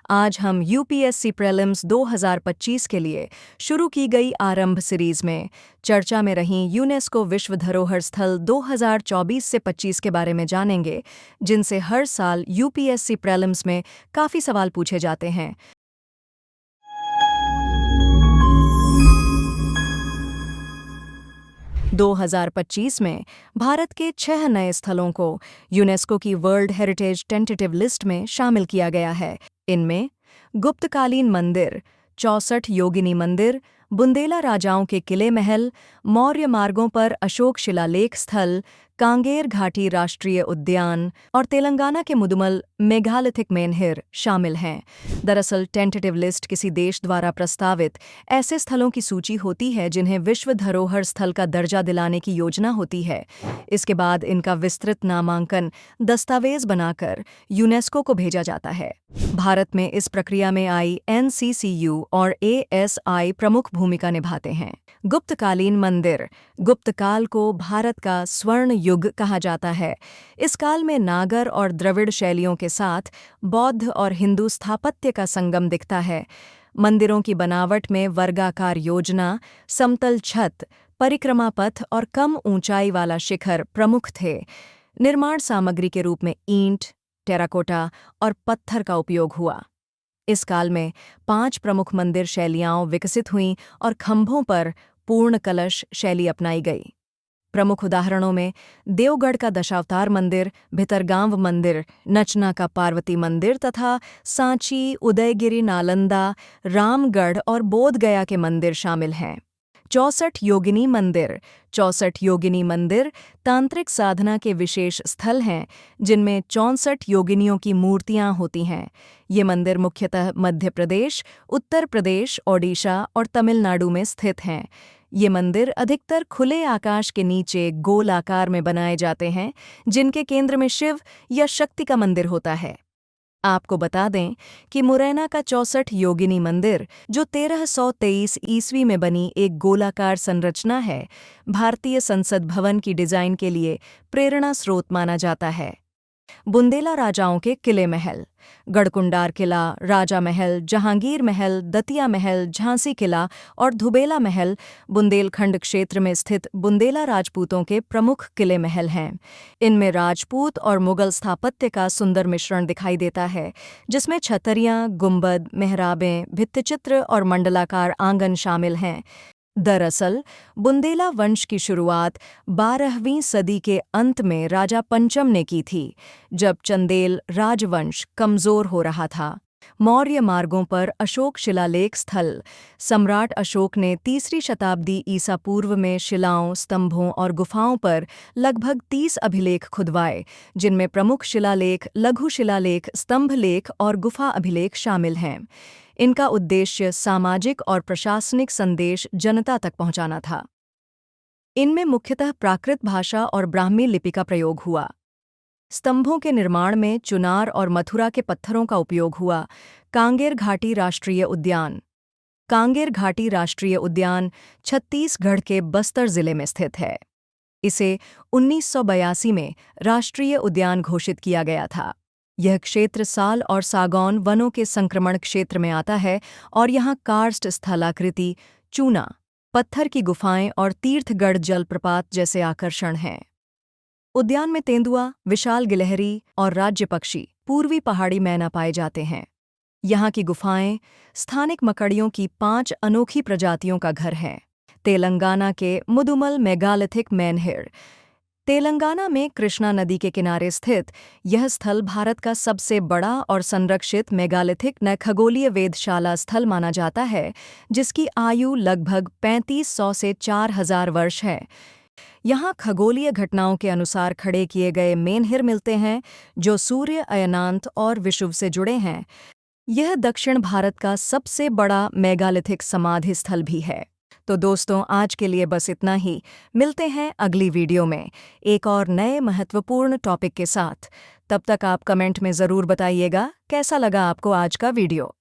आज हम UPSC prelims 2025 के लिए शुरू की गई आरंभ सीरीज में चर्चा में रही यूनेस्को विश्व धरोहर स्थल 2024 से 25 के बारे में जानेंगे, जिनसे हर साल यूपीएससी प्रीलिम्स में काफ़ी सवाल पूछे जाते हैं। – 2025 में भारत के 6 नए स्थलों को यूनेस्को की वर्ल्ड हेरिटेज टेंटेटिव लिस्ट में शामिल किया गया है। इनमें गुप्तकालीन मंदिर, 64 योगिनी मंदिर, बुंदेला राजाओं के किले महल, मौर्य मार्गों पर अशोक शिलालेख स्थल, कांगेर घाटी राष्ट्रीय उद्यान और तेलंगाना के मुदुमल मेगालिथिक मेनहिर शामिल हैं। दरअसल टेंटेटिव लिस्ट किसी देश द्वारा प्रस्तावित ऐसे स्थलों की सूची होती है जिन्हें विश्व धरोहर स्थल का दर्जा दिलाने की योजना होती है। इसके बाद इनका विस्तृत नामांकन दस्तावेज बनाकर यूनेस्को को भेजा जाता है। भारत में इस प्रक्रिया में INCCU और ASI प्रमुख भूमिका निभाते हैं। गुप्तकालीन मंदिर। गुप्तकाल को भारत का स्वर्ण युग कहा जाता है। इस काल में नागर और द्रविड़ शैलियों के साथ बौद्ध और हिंदू स्थापत्य का संगम दिखता है। मंदिरों की बनावट में वर्गाकार योजना, समतल छत, परिक्रमा पथ और कम ऊंचाई वाला शिखर प्रमुख थे। निर्माण सामग्री के रूप में ईंट, टेराकोटा और पत्थर का उपयोग हुआ। इस काल में 5 प्रमुख मंदिर शैलियाँ विकसित हुईं और खंभों पर पूर्ण कलश शैली अपनाई गई। प्रमुख उदाहरणों में देवगढ़ का दशावतार मंदिर, भितरगांव मंदिर, नचना का पार्वती मंदिर तथा सांची, उदयगिरी, नालंदा, रामगढ़ और बोधगया के मंदिर शामिल हैं। 64 योगिनी मंदिर। 64 योगिनी मंदिर तांत्रिक साधना के विशेष स्थल हैं जिनमें 64 योगिनियों की मूर्तियां होती हैं। ये मंदिर मुख्यतः मध्य प्रदेश, उत्तर प्रदेश, ओडिशा और तमिलनाडु में स्थित हैं। ये मंदिर अधिकतर खुले आकाश के नीचे गोल आकार में बनाए जाते हैं, जिनके केंद्र में शिव या शक्ति का मंदिर होता है। आपको बता दें कि मुरैना का 64 योगिनी मंदिर, जो 1323 ईस्वी में बनी एक गोलाकार संरचना है, भारतीय संसद भवन की डिजाइन के लिए प्रेरणा स्रोत माना जाता है। बुंदेला राजाओं के किले महल। गढ़कुंडार किला, राजा महल, जहांगीर महल, दतिया महल, झांसी किला और धुबेला महल बुंदेलखंड क्षेत्र में स्थित बुंदेला राजपूतों के प्रमुख किले महल हैं। इनमें राजपूत और मुगल स्थापत्य का सुंदर मिश्रण दिखाई देता है, जिसमें छतरियां, गुंबद, मेहराबें, भित्तिचित्र और मंडलाकार आंगन शामिल हैं। दरअसल बुंदेला वंश की शुरुआत 12वीं सदी के अंत में राजा पंचम ने की थी, जब चंदेल राजवंश कमजोर हो रहा था। मौर्य मार्गों पर अशोक शिलालेख स्थल। सम्राट अशोक ने 3री शताब्दी ईसा पूर्व में शिलाओं, स्तंभों और गुफाओं पर लगभग 30 अभिलेख खुदवाए, जिनमें प्रमुख शिलालेख, लघु शिलालेख, स्तंभलेख और गुफा अभिलेख शामिल हैं। इनका उद्देश्य सामाजिक और प्रशासनिक संदेश जनता तक पहुंचाना था। इनमें मुख्यतः प्राकृत भाषा और ब्राह्मी लिपि का प्रयोग हुआ। स्तंभों के निर्माण में चुनार और मथुरा के पत्थरों का उपयोग हुआ। कांगेर घाटी राष्ट्रीय उद्यान। कांगेर घाटी राष्ट्रीय उद्यान छत्तीसगढ़ के बस्तर जिले में स्थित है। इसे 1982 में राष्ट्रीय उद्यान घोषित किया गया था। यह क्षेत्र साल और सागौन वनों के संक्रमण क्षेत्र में आता है और यहाँ कार्स्ट स्थलाकृति, चूना, पत्थर की गुफाएं और तीर्थगढ़ जलप्रपात जैसे आकर्षण हैं। उद्यान में तेंदुआ, विशाल गिलहरी और राज्य पक्षी, पूर्वी पहाड़ी मैना पाए जाते हैं। यहाँ की गुफाएं स्थानिक मकड़ियों की 5 अनोखी प्रजातियों का घर हैं। तेलंगाना के मुदुमल मेगालिथिक मेनहिर। तेलंगाना में कृष्णा नदी के किनारे स्थित यह स्थल भारत का सबसे बड़ा और संरक्षित मेगालिथिक खगोलीय वेधशाला स्थल माना जाता है, जिसकी आयु लगभग 3500 से 4000 वर्ष है। यहाँ खगोलीय घटनाओं के अनुसार खड़े किए गए मेनहिर मिलते हैं, जो सूर्य, अयनांत और विषुव से जुड़े हैं। यह दक्षिण भारत का सबसे बड़ा मेगालिथिक समाधि स्थल भी है। तो दोस्तों, आज के लिए बस इतना ही। मिलते हैं अगली वीडियो में एक और नए महत्वपूर्ण टॉपिक के साथ। तब तक आप कमेंट में ज़रूर बताइएगा कैसा लगा आपको आज का वीडियो।